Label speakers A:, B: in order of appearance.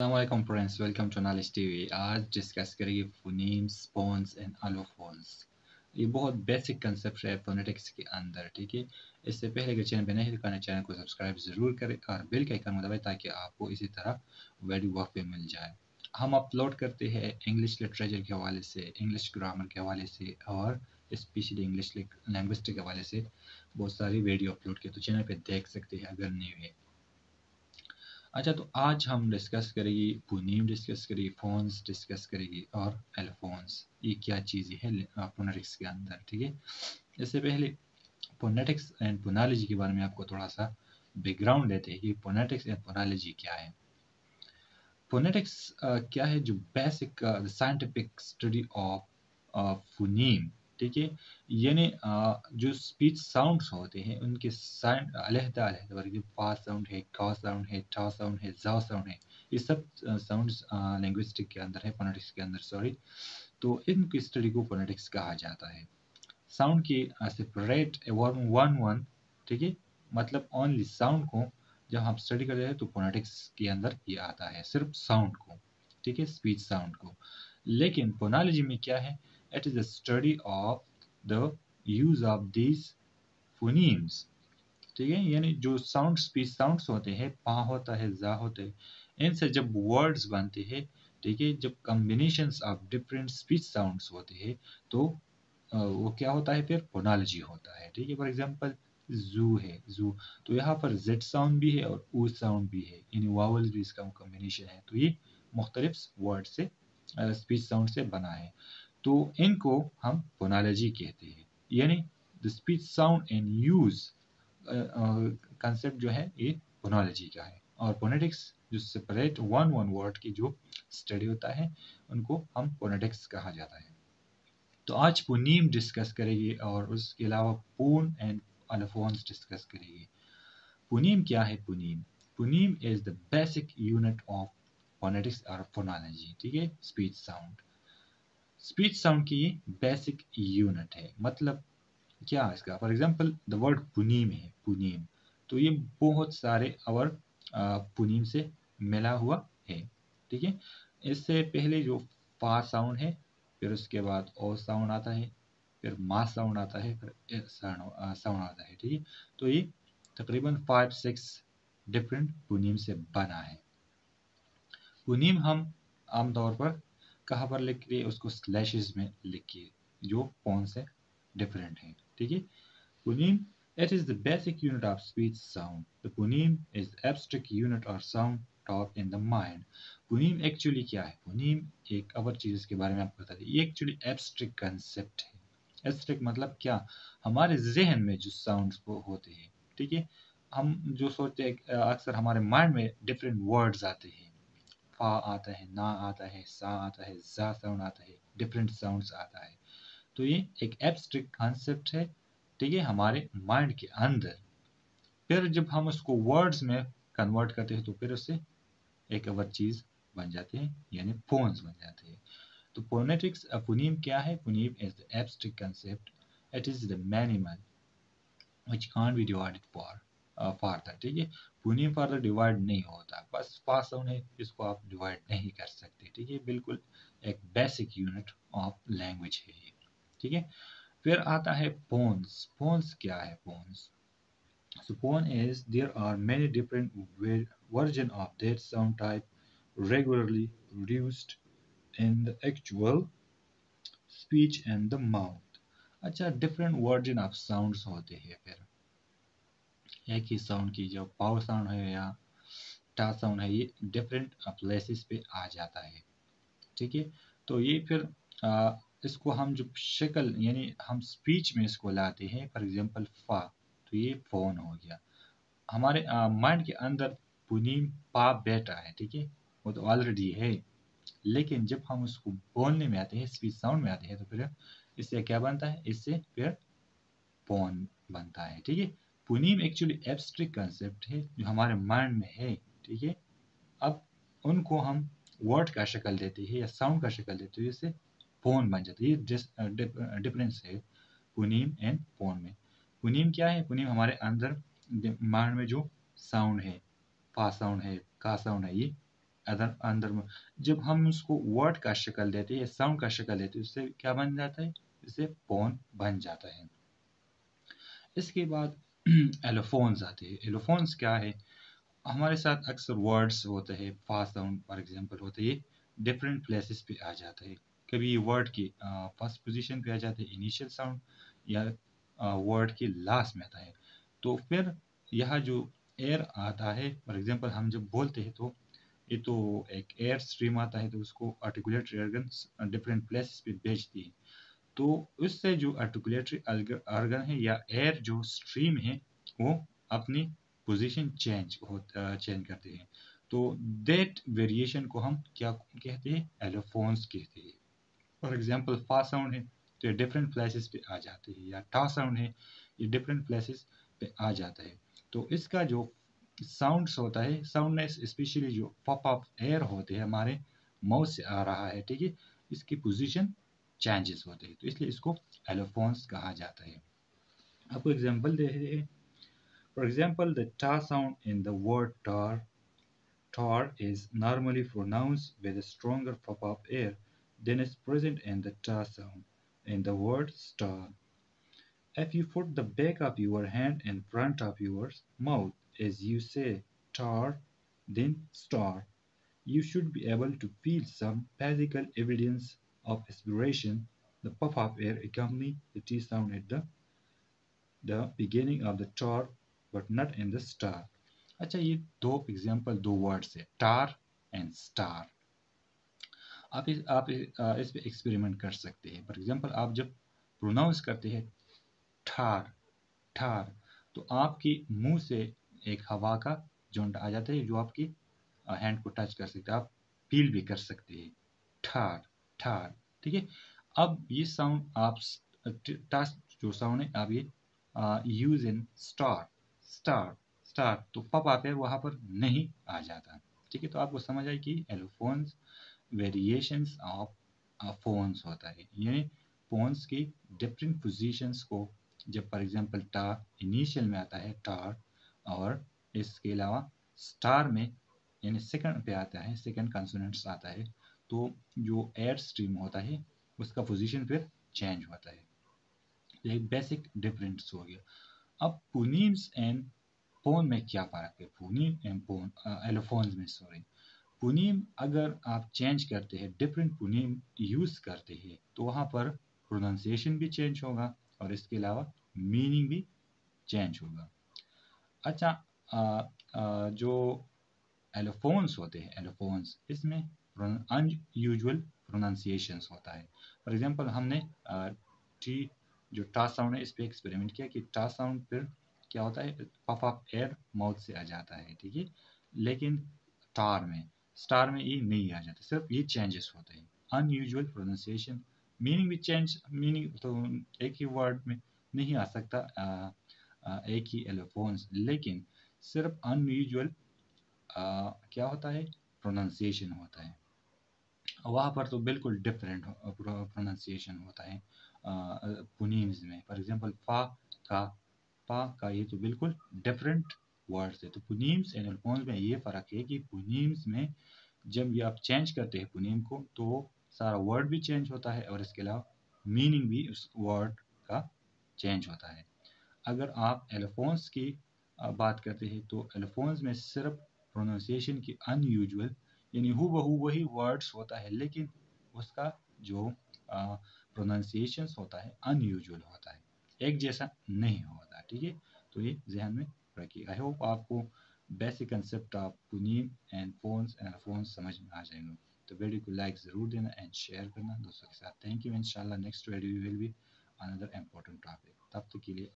A: अस्सलाम friends, welcome to knowledge TV. आज discuss करेंगे फोनीम्स, स्पॉन्स एंड एलोफोन्स। ये बहुत बेसिक कंसेप्ट है फोनेटिक्स के अंदर, ठीक है। इससे पहले अगर चैनल पे नहीं दिखाना, चैनल को सब्सक्राइब ज़रूर करें और बेल के आइकन को दबाएं ताकि आपको इसी तरह वीडियो वक्त पे मिल जाए। हम अपलोड करते हैं इंग्लिश लिटरेचर के हवाले से, इंग्लिश ग्रामर के हवाले से और स्पेशली इंग्लिश लैंग्विस्टिक के हवाले से बहुत सारी वीडियो अपलोड किए, तो चैनल पे देख सकते हैं अगर न्यू है। अच्छा, तो आज हम डिस्कस करेंगे फोनीम, डिस्कस करेंगे फोन्स, डिस्कस करेंगे और एलोफोन्स। ये क्या चीज़ें हैं फोनेटिक्स के अंदर, ठीक है। इससे पहले फोनेटिक्स एंड फोनोलॉजी के बारे में आपको थोड़ा सा बैकग्राउंड देते हैं कि फोनेटिक्स एंड फोनोलॉजी क्या है। फोनेटिक्स क्या है? जो basic scientific study of phoneme, ठीक है। यानी जो स्पीच साउंड्स होते हैं उनके साउंड अलग-अलग वर्ग, पा साउंड है, का साउंड है, टा साउंड है, जा साउंड है। ये सब साउंड्स लिंग्विस्टिक के अंदर है, फोनेटिक्स के अंदर, सॉरी। तो इनकी स्टडी को फोनेटिक्स कहा जाता है। साउंड की सेपरेट वन वन वन, ठीक है। मतलब ओनली साउंड को जब हम स्टडी करते हैं तो फोनेटिक्स के अंदर ये आता है, सिर्फ साउंड को, ठीक है, स्पीच साउंड को। लेकिन फोनोलॉजी में क्या है? It is the study of the use of these phonemes, ठीक है। यानी जो साउंड स्पीच साउंड्स होते हैं, पा होता है, जा होते हैं, इनसे जब वर्ड्स बनते हैं, ठीक है, जब combinations of different speech sounds होते हैं, तो वो क्या होता है? फिर फोनोलॉजी होता है, ठीक है। फॉर एग्जांपल जू है, जू, तो यहाँ पर जेड साउंड भी है और ऊ साउंड भी है, यानी वावल्स भी इसका कॉम्बिनेशन है, तो ये मुख्तलिफ वर्ड से स्पीच साउंड से बना है। तो इनको हम फोनोलॉजी कहते हैं, यानी the speech sound and use concept जो है ये फोनोलॉजी का है। और फोनेटिक्स जो सेपरेट वन वन वर्ड की जो स्टडी होता है उनको हम फोनेटिक्स कहा जाता है। तो आज फोनीम डिस्कस करेंगे और उसके अलावा फोन एंड एलोफोन्स डिस्कस करेंगे। फोनीम क्या है? Phoneme phoneme is the basic unit of phonetics और फोनोलॉजी, ठीक है। स्पीच साउंड की ये बेसिक यूनिट है। मतलब क्या है इसका? फॉर एग्जांपल द वर्ड पुनीम है, पुनीम, तो ये बहुत सारे और पुनीम से मिला हुआ है, ठीक है। इससे पहले जो फा साउंड है, फिर उसके बाद ओ साउंड आता है, फिर मा साउंड आता है, फिर ए साउंड आता है, ठीक है। तो ये तकरीबन 5-6 डिफरेंट पुनीम से बना है। पुनीम हम आमतौर पर कहाँ पर लिखिए? उसको स्लैशेस में लिखिए, जो फोन से डिफरेंट है, ठीक है। Phoneme, it is the basic unit of speech sound. The phoneme is the abstract unit or sound taught in the mind. Phoneme actually क्या है? Phoneme एक और चीज़ के बारे में आपको बता दें, ये एक्चुअली एब्स्ट्रैक्ट कंसेप्ट है। एब्स्ट्रैक्ट मतलब क्या? हमारे जहन में जो साउंड्स होते हैं, ठीक है, हम जो सोचते हैं अक्सर हमारे माइंड में डिफरेंट वर्ड्स आते हैं, फा आता है, ना आता है, सा आता है, जा साउंड आता है, डिफरेंट साउंड्स आता है। तो ये एक एब्स्ट्रैक्ट कॉन्सेप्ट है, ठीक है, हमारे माइंड के अंदर। फिर जब हम उसको वर्ड्स में कन्वर्ट करते हैं तो फिर उससे एक और चीज बन जाते हैं, यानी फोन्स बन जाते हैं। तो फोनेटिक्स, फोनीम क्या है? Phoneme is the abstract concept, it is the minimal which can't be divided further, ठीक है। फोनीम फर्दर डिवाइड नहीं होता, बस पास साउंड है, इसको आप डिवाइड नहीं कर सकते, ठीक है। बिल्कुल एक बेसिक यूनिट ऑफ लैंग्वेज है ये, ठीक है। फिर आता है फोन्स। फोन्स क्या है? Phones, so phone is there are many different version of that sound type regularly produced in the actual speech and the mouth। अच्छा, डिफरेंट वर्जन ऑफ साउंड्स होते हैं। फिर एक ही साउंड की जो पावर साउंड है या टा साउंड है, ये डिफरेंट प्लेसेस पे आ जाता है, ठीक है। तो ये फिर इसको हम जो शक्ल, यानी हम स्पीच में इसको लाते हैं, फॉर एग्जांपल फा, तो ये फोन हो गया। हमारे माइंड के अंदर पुनीम पा बैठा है, ठीक है, वो तो ऑलरेडी है। लेकिन जब हम उसको बोलने में आते हैं, स्पीच साउंड में आते हैं, तो फिर इससे क्या बनता है? इससे फिर फोन बनता है, ठीक है। पुनीम एक्चुअली एब्स्ट्रैक्ट कंसेप्ट है जो हमारे माइंड में है, ठीक है। अब उनको हम वर्ड का शक्ल देते हैं या साउंड का शक्ल देते हैं, इससे फोन बन जाता है। ये डिफरेंस है पुनीम एंड फोन में। पुनीम क्या है? पुनीम हमारे अंदर माइंड में जो साउंड है, पा साउंड है, का साउंड है, ये अदर अंदर में जब हम उसको वर्ड का शक्ल देते हैं, साउंड का शक्ल देते हैं, उससे क्या बन जाता है? इससे पोन बन जाता है। इसके बाद एलोफोन्स आते हैं। एलोफोन्स क्या है? हमारे साथ अक्सर वर्ड्स होते हैं, फास्ट साउंड फॉर एग्जांपल होते हैं, डिफरेंट प्लेसेस पे आ जाता है। कभी ये वर्ड की फर्स्ट पोजीशन पे आ जाता है इनिशियल साउंड, या वर्ड के लास्ट में आता है। तो फिर यह जो एयर आता है, फॉर एग्जांपल हम जब बोलते हैं तो ये तो एक एयर स्ट्रीम आता है, तो उसको आर्टिकुलेटरी ऑर्गन डिफरेंट प्लेसेस पे भेजती है। तो उससे जो आर्टिकुलेटरी ऑर्गन है या एयर जो स्ट्रीम है, वो अपनी पोजीशन चेंज करते हैं। तो दैट वेरिएशन को हम क्या कहते हैं? एलोफोन्स कहते हैं। फॉर एग्जांपल फा साउंड है तो ये डिफरेंट प्लेसेस पे आ जाते हैं, या टा साउंड है ये डिफरेंट प्लेसेस पे आ जाता है। तो इसका जो साउंड्स होता है, साउंडनेस स्पेशली जो पॉप अप एयर होते हैं हमारे माउथ से आ रहा है, ठीक है, इसकी पोजीशन चेंजेस होते हैं, तो इसलिए इसको एलोफोन्स कहा जाता है। आपको एग्जांपल दे रहे हैं। फॉर एग्जांपल द टा sound in the word tar. Tar is normally pronounced with a stronger pop-up air than is present in the ta sound in the word star. If you put the back of your hand in front of your mouth as you say tar, then star, you should be able to feel some physical evidence of aspiration. The pop-up air accompany the T sound at the beginning of the tar, but not in the star. अच्छा, ये दो example, दो words है, टार and star. इस पे experiment कर सकते हैं। फॉर एग्जांपल आप जब प्रोनाउंस करते हैं ठार, ठार, तो आपके मुंह से एक हवा का झुंड आ जाता है जो आपकी हैंड को टच कर सकते हैं, आप फील भी कर सकते हैं, ठार, ठार, ठीक है। अब ये साउंड आप टास जो साउंड है आप ये use in star, star, star, तो पप आप है वहां पर नहीं आ जाता, ठीक है। तो आपको समझ आए कि एलोफोन्स वेरिएशंस ऑफ फोन्स होता है, यानी फोन्स की डिफरेंट पोजीशंस को, जब फॉर एग्जांपल टा इनिशियल में आता है टार, और इसके अलावा स्टार में यानी सेकंड पे आता है, सेकंड कंसोनेंट्स आता है, तो जो एयर स्ट्रीम होता है उसका पोजीशन फिर चेंज होता है। एक बेसिक डिफरेंस हो गया। अब पुनीम्स एंड पोन में क्या फ़र्क है? पुनीम एंड पोन एलोफोन्स में, सॉरी, पुनीम अगर आप चेंज करते हैं, डिफरेंट पुनीम यूज़ करते हैं, तो वहाँ पर प्रोनाउंसिएशन भी चेंज होगा और इसके अलावा मीनिंग भी चेंज होगा। अच्छा, जो एलोफोन्स होते हैं, एलोफोन्स, इसमें अनयूजुअल प्रोनाउंसिएशंस होता है। फॉर एग्जांपल हमने टी जो टा साउंड है इस पे एक्सपेरिमेंट किया कि टा साउंड फिर क्या होता है, पफ ऑफ एयर माउथ से आ जाता है, ठीक है, लेकिन टार में, स्टार में ये नहीं आ जाता, सिर्फ ये चेंजेस होते हैं, अनयूजुअल प्रोनाउंसिएशन। मीनिंग भी चेंज, मीनिंग तो एक ही वर्ड में नहीं आ सकता, एक ही एलोफोन्स, लेकिन सिर्फ अनयूजुअल क्या होता है, प्रोनाउंसिएशन होता है, वहाँ पर तो बिल्कुल डिफरेंट प्रोनाउंसिएशन होता है पुनीम्स में। फॉर एग्जांपल फा का, पा का ये तो बिल्कुल डिफरेंट वर्ड्स है। तो पुनीम्स एंड एल्फोन्स में ये फ़र्क है कि पुनीम्स में जब ये आप चेंज करते हैं पुनीम को, तो सारा वर्ड भी चेंज होता है और इसके अलावा मीनिंग भी उस वर्ड का चेंज होता है। अगर आप एलोफोन्स की बात करते हैं तो एलोफोन्स में सिर्फ प्रोनाउंसिएशन की अनयूजुअल, यानी हूबहू वही वर्ड्स होता है, लेकिन उसका जो प्रोनाउंसिएशन होता है अनयूजुअल होता है, एक जैसा नहीं होता, ठीक है। तो ये ध्यान में रखिए। आई होप आपको basic concept of phoneme and phones and allophones समझ में आ जाएंगे। तो वीडियो को लाइक ज़रूर देना एंड शेयर करना दोस्तों के साथ। Thank you. इंशाल्लाह next video will be another important topic. तब तक के लिए